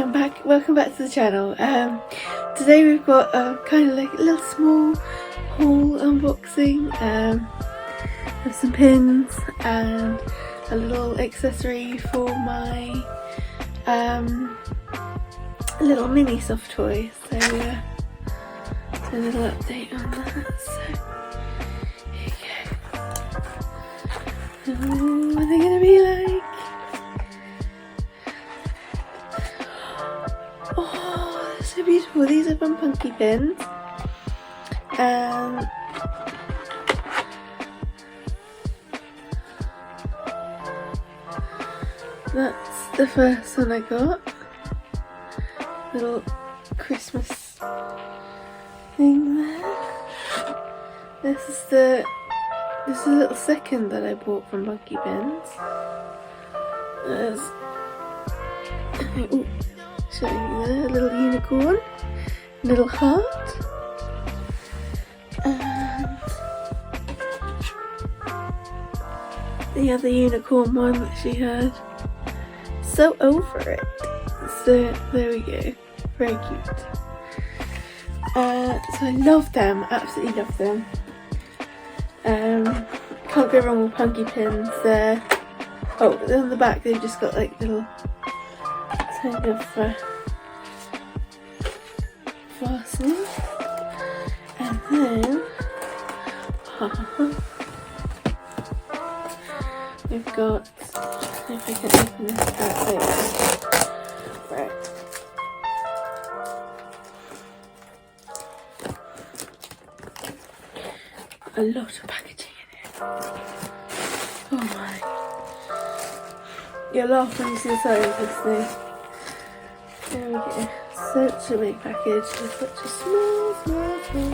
I'm back. Welcome back to the channel. Today we've got kind of like a little small haul unboxing of some pins and a little accessory for my little mini soft toy. So a little update on that. So here you go. What are they gonna be like? Oh, they're so beautiful. These are from Punky pins. That's the first one I got. Little Christmas thing there. This is a little second that I bought from Punky pins. There's showing you there, a little unicorn, little heart, and the other unicorn one that she had. So over it. So there we go. Very cute. So I love them. Absolutely love them. Can't go wrong with Punky pins there. Oh, on the back they've just got like little kind of fastening, and then we've got, if I can open this out, right. A lot of packaging in it. Oh my. You'll laugh when you see the size of this thing. There we go. Such a big package with such a small thing.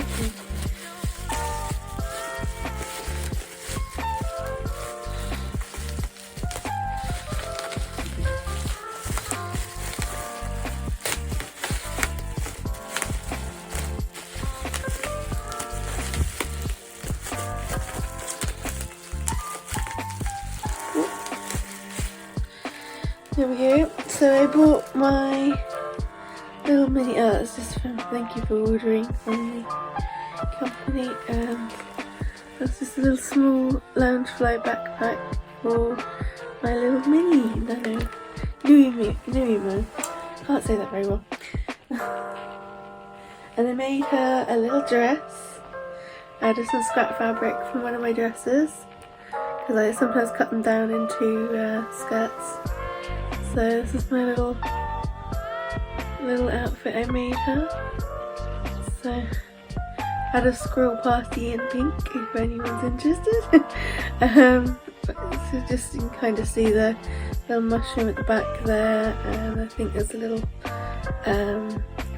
There we go. So I bought my little mini, it's just from, thank you for ordering from the company. That's just a little small Loungefly backpack for my little Minnie. NuiMo. Can't say that very well. And I made her a little dress out of some scrap fabric from one of my dresses, because I sometimes cut them down into skirts. So this is my little outfit I made her. So had a squirrel party in pink if anyone's interested. So just you can kind of see the little mushroom at the back there, and I think there's a little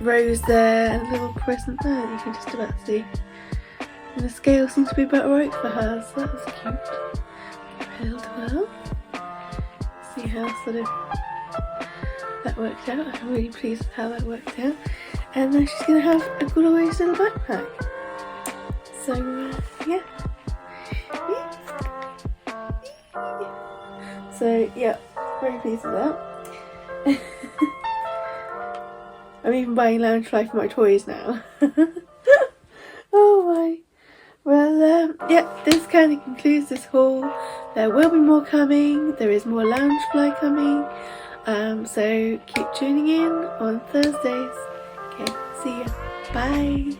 rose there and a little present there that you can just about see. And the scale seems to be about right for her, so that was cute. Held well. See how sort of that worked out. I'm really pleased with how that worked out. And then she's going to have a good always little backpack. So yeah. So yeah, very pleased with that. I'm even buying Loungefly for my toys now. Oh my. Well, yeah, this kind of concludes this haul. There will be more coming. There is more Loungefly coming. So keep tuning in on Thursdays. Okay, see ya. Bye.